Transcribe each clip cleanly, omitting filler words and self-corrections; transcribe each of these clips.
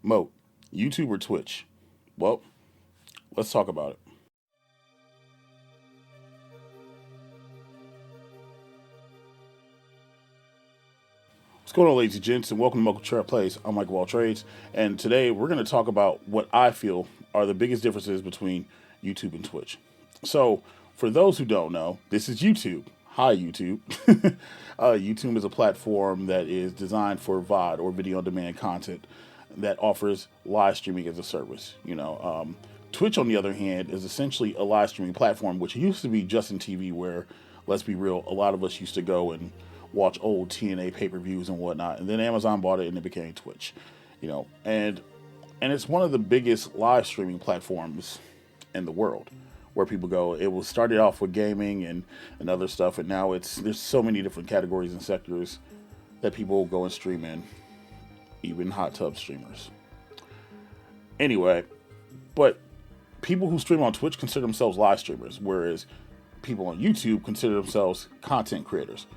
Moat, YouTube or Twitch? Well, let's talk about it. What's going on, ladies and gents, and welcome to moatplays. I'm Michael Wall Trades, and today we're going to talk about what I feel are the biggest differences between YouTube and Twitch. So, for those who don't know, this is YouTube. Hi, YouTube. YouTube is a platform that is designed for VOD or video on demand content that offers live streaming as a service. Twitch, on the other hand, is essentially a live streaming platform, which used to be Justin TV, where, let's be real, a lot of us used to go and watch old TNA pay-per-views and whatnot, and then Amazon bought it and it became Twitch. And it's one of the biggest live streaming platforms in the world where people go. It was started off with gaming and other stuff, and now there's so many different categories and sectors that people go and stream in, even hot tub streamers. Anyway, but people who stream on Twitch consider themselves live streamers, whereas people on YouTube consider themselves content creators.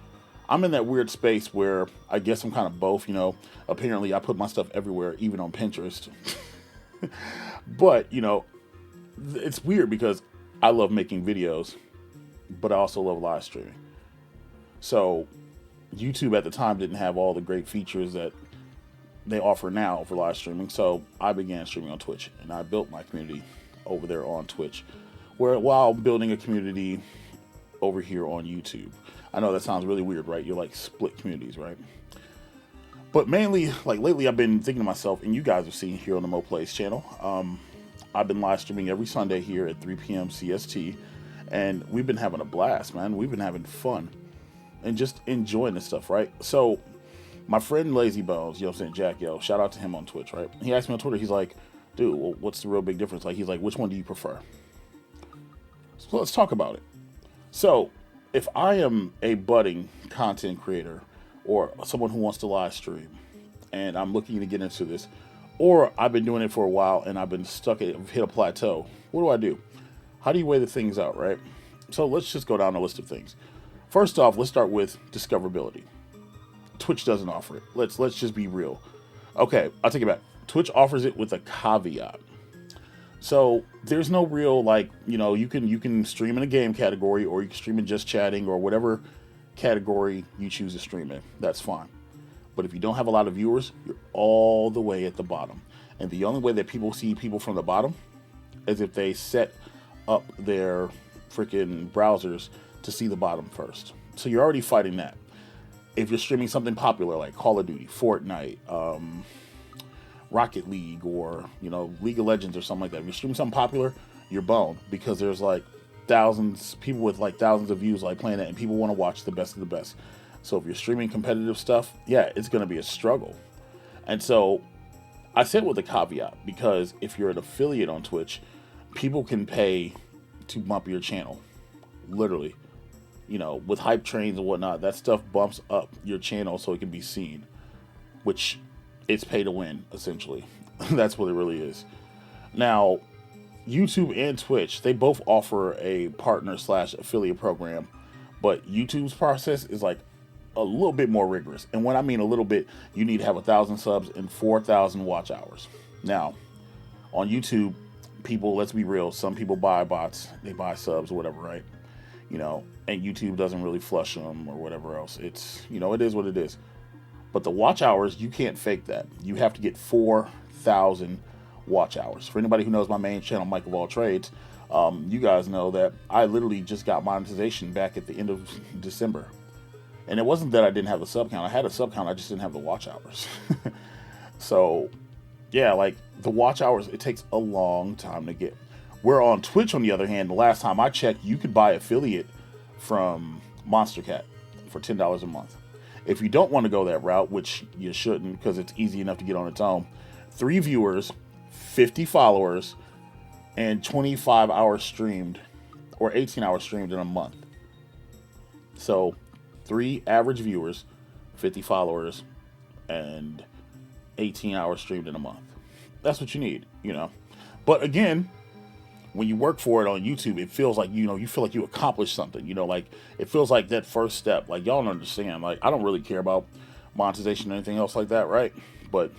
I'm in that weird space where I guess I'm kind of both. Apparently I put my stuff everywhere, even on Pinterest. But, it's weird because I love making videos, but I also love live streaming. So YouTube at the time didn't have all the great features that they offer now for live streaming. So I began streaming on Twitch, and I built my community over there on Twitch, while building a community over here on YouTube. I know that sounds really weird, right? You're like split communities, right? But mainly, like lately, I've been thinking to myself, and you guys have seen here on the moatplays channel, I've been live streaming every Sunday here at 3 p.m. CST, and we've been having a blast, man. We've been having fun and just enjoying this stuff, right? So my friend Lazy Bones, I'm saying, Jack, shout out to him on Twitch, right? He asked me on Twitter, he's like, dude, well, what's the real big difference? He's like, which one do you prefer? So let's talk about it. So if I am a budding content creator or someone who wants to live stream and I'm looking to get into this, or I've been doing it for a while and I've been stuck hit a plateau, what do? How do you weigh the things out, right? So let's just go down a list of things. First off, let's start with discoverability. Twitch doesn't offer it. Let's just be real. Okay, I'll take it back. Twitch offers it with a caveat. So there's no real, you can stream in a game category, or you can stream in just chatting, or whatever category you choose to stream in. That's fine. But if you don't have a lot of viewers, you're all the way at the bottom. And the only way that people see people from the bottom is if they set up their freaking browsers to see the bottom first. So you're already fighting that. If you're streaming something popular like Call of Duty, Fortnite, Rocket League, or League of Legends or something like that, if you're streaming something popular, you're boned, because there's people with thousands of views playing it, and people want to watch the best of the best. So if you're streaming competitive stuff, yeah, it's going to be a struggle. And so I said with a caveat, because if you're an affiliate on Twitch, people can pay to bump your channel, literally. With hype trains and whatnot, that stuff bumps up your channel so it can be seen, which it's pay to win, essentially. That's what it really is. Now, YouTube and Twitch, they both offer a partner/affiliate program, but YouTube's process is a little bit more rigorous. And when I mean a little bit, you need to have 1,000 subs and 4,000 watch hours. Now, on YouTube, people, let's be real, some people buy bots, they buy subs or whatever, right? And YouTube doesn't really flush them or whatever else. It's, it is what it is. But the watch hours, you can't fake that. You have to get 4,000 watch hours. For anybody who knows my main channel, Michael Wall Trades, you guys know that I literally just got monetization back at the end of December. And it wasn't that I didn't have the sub count. I had a sub count, I just didn't have the watch hours. So, yeah, the watch hours, it takes a long time to get. Where on Twitch, on the other hand, the last time I checked, you could buy affiliate from Monster Cat for $10 a month. If you don't want to go that route, which you shouldn't, because it's easy enough to get on its own, 3 viewers, 50 followers, and 25 hours streamed, or 18 hours streamed in a month. So 3 average viewers, 50 followers, and 18 hours streamed in a month. That's what you need, But again, when you work for it on YouTube, it feels like, you feel like you accomplished something, it feels like that first step. Y'all don't understand. I don't really care about monetization or anything else like that, right? But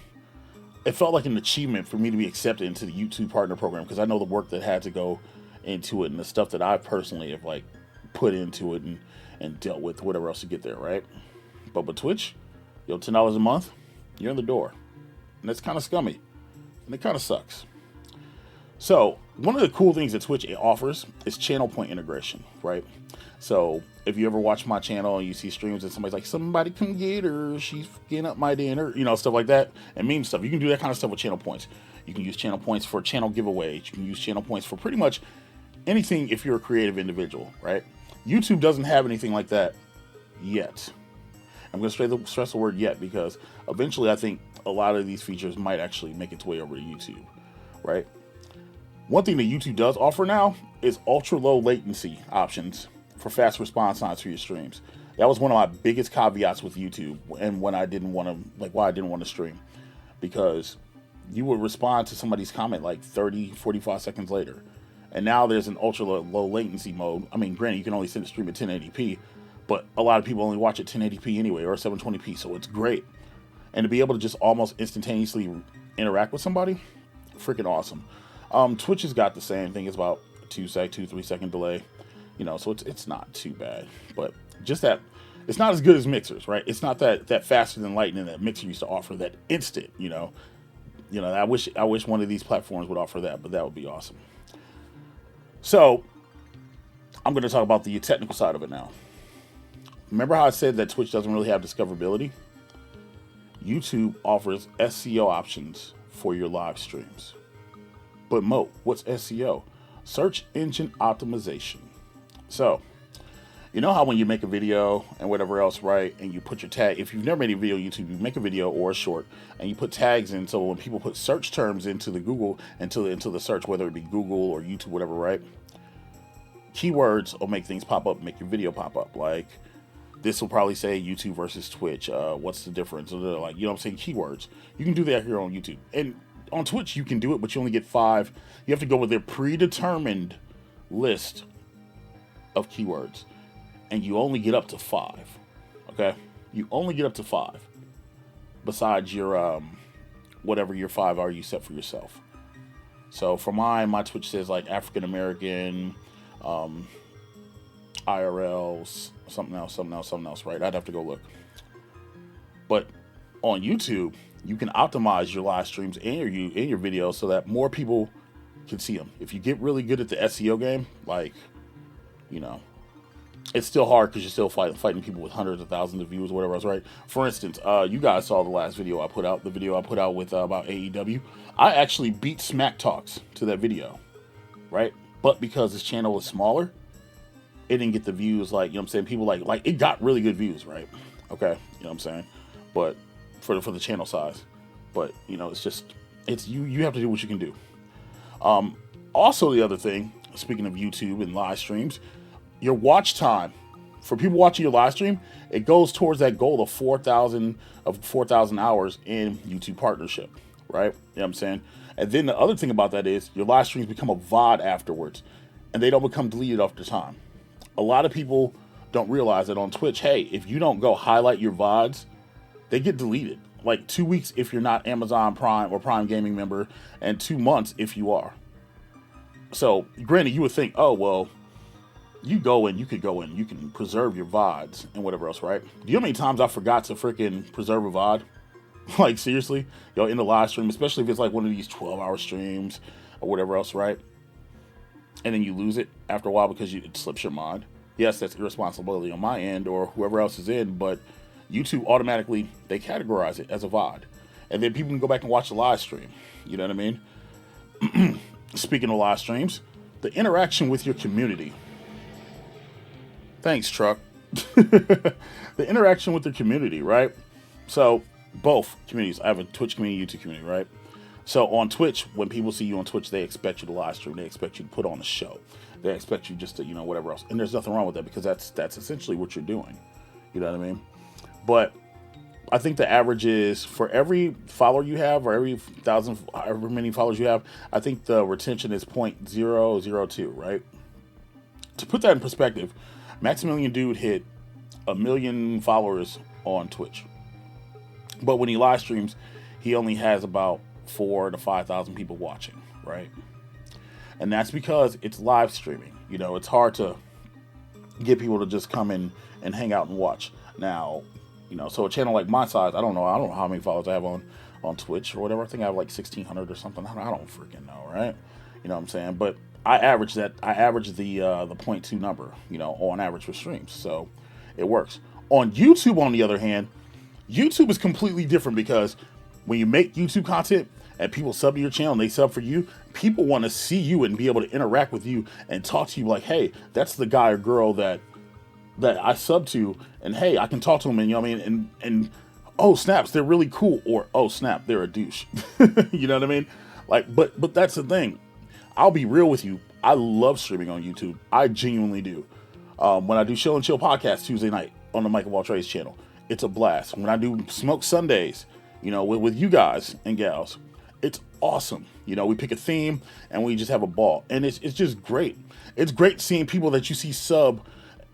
it felt like an achievement for me to be accepted into the YouTube partner program, because I know the work that had to go into it and the stuff that I personally have like put into it and dealt with whatever else to get there, right? But with Twitch, $10 a month, you're in the door. And that's kind of scummy. And it kind of sucks. So one of the cool things that Twitch offers is channel point integration, right? So if you ever watch my channel and you see streams and somebody's like, somebody come get her, she's getting up my dinner, stuff like that, and meme stuff. You can do that kind of stuff with channel points. You can use channel points for channel giveaways. You can use channel points for pretty much anything if you're a creative individual, right? YouTube doesn't have anything like that yet. I'm going to stress the word yet, because eventually I think a lot of these features might actually make its way over to YouTube, right? One thing that YouTube does offer now is ultra low latency options for fast response times for your streams. That was one of my biggest caveats with YouTube, and when I didn't want to, why I didn't want to stream, because you would respond to somebody's comment like 30, 45 seconds later. And now there's an ultra low latency mode. I mean, granted, you can only stream at 1080p, but a lot of people only watch at 1080p anyway, or 720p, so it's great. And to be able to just almost instantaneously interact with somebody, freaking awesome. Twitch has got the same thing. It's about 2-3 second delay, so it's not too bad. But just that, it's not as good as Mixers, right? It's not that faster than lightning that Mixer used to offer, that instant, I wish one of these platforms would offer that, but that would be awesome. So I'm going to talk about the technical side of it now. Remember how I said that Twitch doesn't really have discoverability? YouTube offers SEO options for your live streams. But Mo, what's SEO? Search engine optimization. So, you know how when you make a video and whatever else, right, and you put your tag, if you've never made a video on YouTube, you make a video or a short, and you put tags in, so when people put search terms into the Google, into the search, whether it be Google or YouTube, whatever, right, keywords will make things pop up, make your video pop up. Like, this will probably say YouTube versus Twitch. What's the difference? Or like, I'm saying, keywords. You can do that here on YouTube. And on Twitch, you can do it, but you only get 5. You have to go with their predetermined list of keywords. And you only get up to 5. Okay? You only get up to 5. Besides your, whatever your 5 are you set for yourself. So for mine, my Twitch says like African American, IRLs, something else, right? I'd have to go look. But on YouTube, you can optimize your live streams and your videos so that more people can see them. If you get really good at the SEO game, like, it's still hard because you're still fighting people with hundreds of thousands of views or whatever else, right? For instance, you guys saw the last video I put out, with about AEW. I actually beat Smack Talks to that video, right? But because this channel is smaller, it didn't get the views like, people like it got really good views, right? Okay, but for the channel size, but it's you have to do what you can do. Also, the other thing, speaking of YouTube and live streams, your watch time for people watching your live stream, it goes towards that goal of 4,000 hours in YouTube partnership, right? And then the other thing about that is your live streams become a VOD afterwards, and they don't become deleted after time. A lot of people don't realize that on Twitch, hey, if you don't go highlight your VODs, they get deleted. Like 2 weeks if you're not Amazon Prime or Prime Gaming member, and 2 months if you are. So, granted, you would think, oh, well, you can preserve your VODs and whatever else, right? Do you know how many times I forgot to freaking preserve a VOD? Like, seriously? In the live stream, especially if it's like one of these 12-hour streams or whatever else, right? And then you lose it after a while because it slips your mind. Yes, that's irresponsibility on my end or whoever else is in, but YouTube automatically, they categorize it as a VOD. And then people can go back and watch the live stream. You know what I mean? Speaking of live streams, the interaction with your community. Thanks, truck. The interaction with the community, right? So, both communities. I have a Twitch community, YouTube community, right? So, on Twitch, when people see you on Twitch, they expect you to live stream. They expect you to put on a show. They expect you just to, whatever else. And there's nothing wrong with that because that's essentially what you're doing. You know what I mean? But I think the average is for every follower you have or every 1,000, however many followers you have, I think the retention is 0.002, right? To put that in perspective, Maximilian Dude hit 1 million followers on Twitch. But when he live streams, he only has about 4 to 5,000 people watching, right? And that's because it's live streaming. It's hard to get people to just come in and hang out and watch. Now, so a channel like my size, I don't know how many followers I have on Twitch or whatever. I think I have like 1,600 or something. I don't freaking know, right? You know what I'm saying? But I average the 0.2 number, on average for streams. So it works. On YouTube, on the other hand, YouTube is completely different because when you make YouTube content and people sub to your channel and they sub for you, people want to see you and be able to interact with you and talk to you like, hey, that's the guy or girl that I sub to, and hey, I can talk to them, and what I mean, and oh snaps, they're really cool, or oh snap, they're a douche. You know what I mean? Like, but that's the thing. I'll be real with you. I love streaming on YouTube. I genuinely do. When I do Chill and Chill podcast Tuesday night on the Michael Waltray's channel, it's a blast. When I do Smoke Sundays, with you guys and gals, it's awesome. We pick a theme and we just have a ball, and it's just great. It's great seeing people that you see sub.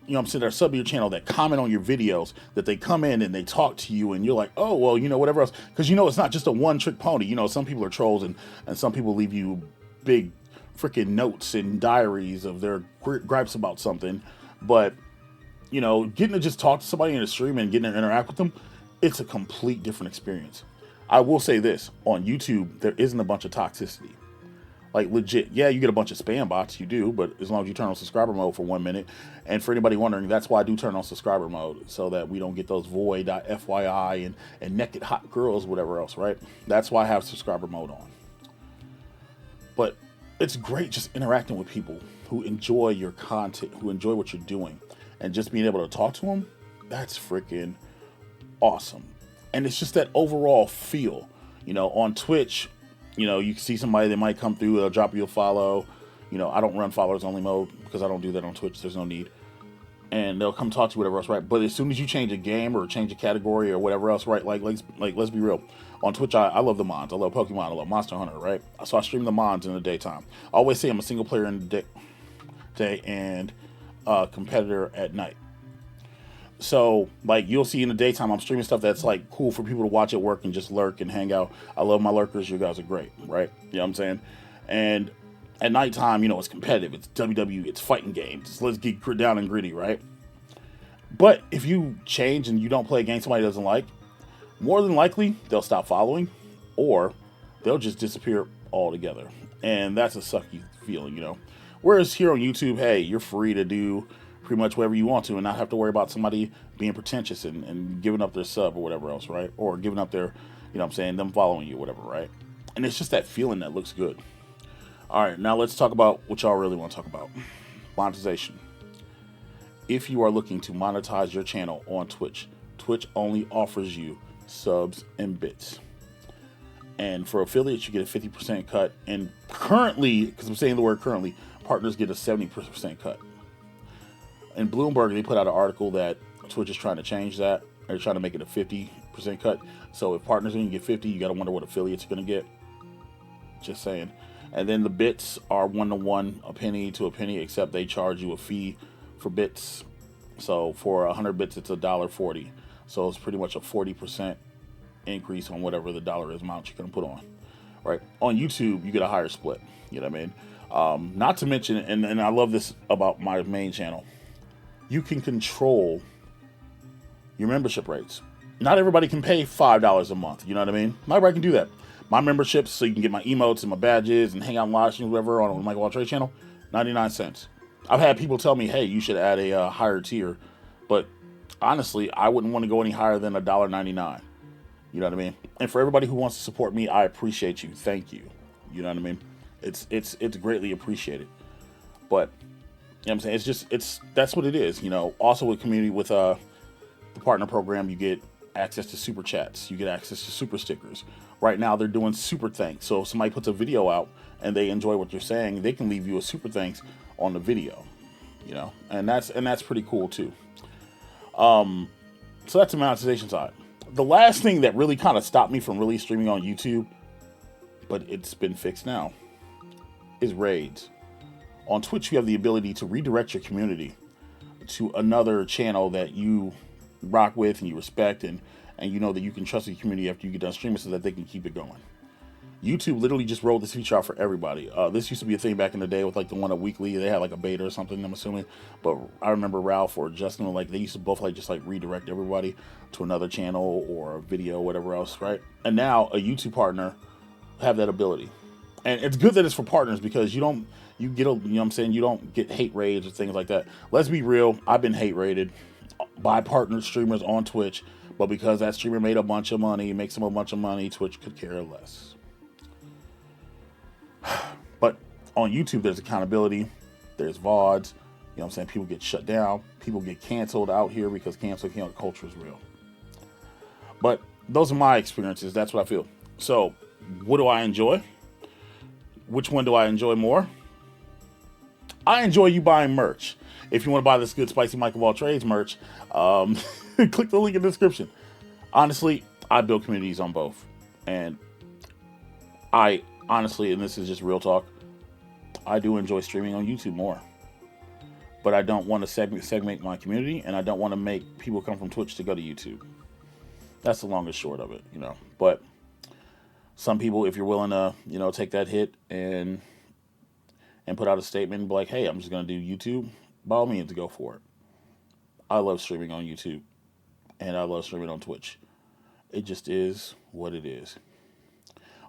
That sub to your channel, that comment on your videos, that they come in and they talk to you, and you're like, oh, well, whatever else. Because, it's not just a one-trick pony. Some people are trolls, and some people leave you big freaking notes and diaries of their gripes about something. But, getting to just talk to somebody in a stream and getting to interact with them, it's a complete different experience. I will say this. On YouTube, there isn't a bunch of toxicity. Like, legit, yeah, you get a bunch of spam bots, you do, but as long as you turn on subscriber mode for 1 minute, and for anybody wondering, that's why I do turn on subscriber mode, so that we don't get those void.fyi and naked hot girls, whatever else, right? That's why I have subscriber mode on. But it's great just interacting with people who enjoy your content, who enjoy what you're doing, and just being able to talk to them, that's freaking awesome. And it's just that overall feel, on Twitch. You can see somebody that might come through, they'll drop you a follow. I don't run followers only mode because I don't do that on Twitch. There's no need. And they'll come talk to you, whatever else, right? But as soon as you change a game or change a category or whatever else, right? Like let's be real. On Twitch, I love the Mons. I love Pokemon. I love Monster Hunter, right? So I stream the Mons in the daytime. I always say I'm a single player in the day and competitor at night. So, you'll see in the daytime, I'm streaming stuff that's, cool for people to watch at work and just lurk and hang out. I love my lurkers. You guys are great, right? You know what I'm saying? And at nighttime, it's competitive. It's WWE. It's fighting games. Let's get down and gritty, right? But if you change and you don't play a game somebody doesn't like, more than likely, they'll stop following, or they'll just disappear altogether. And that's a sucky feeling, Whereas here on YouTube, hey, you're free to do pretty much whatever you want to and not have to worry about somebody being pretentious and giving up their sub or whatever else, right? Or giving up their, them following you, whatever, right? And it's just that feeling that looks good. All right, now let's talk about what y'all really want to talk about. Monetization. If you are looking to monetize your channel on Twitch, Twitch only offers you subs and bits. And for affiliates, you get a 50% cut. And currently, because I'm saying the word currently, partners get a 70% cut. In Bloomberg, they put out an article that Twitch is trying to change that. They're trying to make it a 50% cut. So if partners only get 50, you got to wonder what affiliates are going to get. Just saying. And then the bits are 1-to-1, a penny to a penny, except they charge you a fee for bits. So for 100 bits, it's $1.40. So it's pretty much a 40% increase on whatever the dollar is amount you're going to put on. Right? On YouTube, you get a higher split. You know what I mean? Not to mention, and I love this about my main channel, you can control your membership rates. Not everybody can pay $5 a month. You know what I mean? Not everybody can do that. My memberships, so you can get my emotes and my badges and hang out in live streams, whatever, on the Michael Waltray's channel, 99 cents. I've had people tell me, hey, you should add a higher tier. But honestly, I wouldn't want to go any higher than $1.99. You know what I mean? And for everybody who wants to support me, I appreciate you. Thank you. You know what I mean? It's greatly appreciated. But you know what I'm saying? That's what it is. Also with community, with the partner program, you get access to super chats. You get access to super stickers. Right now, they're doing super thanks. So if somebody puts a video out and they enjoy what you're saying, they can leave you a super thanks on the video. And that's pretty cool too. So that's the monetization side. The last thing that really kind of stopped me from really streaming on YouTube, but it's been fixed now, is raids. On Twitch, you have the ability to redirect your community to another channel that you rock with and you respect, and you know that you can trust the community after you get done streaming so that they can keep it going. YouTube literally just rolled this feature out for everybody. This used to be a thing back in the day with like the one at Weekly. They had like a beta or something, I'm assuming. But I remember Ralph or Justin, like they used to both like just like redirect everybody to another channel or a video, whatever else, right? And now a YouTube partner have that ability. And it's good that it's for partners because you get, you know what I'm saying, you don't get hate raids or things like that. Let's be real, I've been hate raided by partner streamers on Twitch, but because that streamer made a bunch of money, makes them a bunch of money, Twitch could care less. But on YouTube, there's accountability, there's VODs, you know what I'm saying, people get shut down, people get canceled out here because cancel culture is real. But those are my experiences, that's what I feel. So, what do I enjoy? Which one do I enjoy more? I enjoy you buying merch. If you want to buy this good Spicy Mike of All Trades merch, click the link in the description. Honestly, I build communities on both. And I honestly, and this is just real talk, I do enjoy streaming on YouTube more. But I don't want to segment my community, and I don't want to make people come from Twitch to go to YouTube. That's the long and short of it, you know. But some people, if you're willing to, you know, take that hit and put out a statement and be like, hey, I'm just going to do YouTube, by all means, go for it. I love streaming on YouTube, and I love streaming on Twitch. It just is what it is.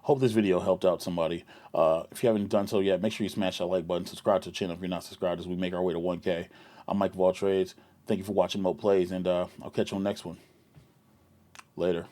Hope this video helped out somebody. If you haven't done so yet, make sure you smash that like button, subscribe to the channel if you're not subscribed as we make our way to 1K. I'm Mike of All Trades. Thank you for watching Moat Plays, and I'll catch you on the next one. Later.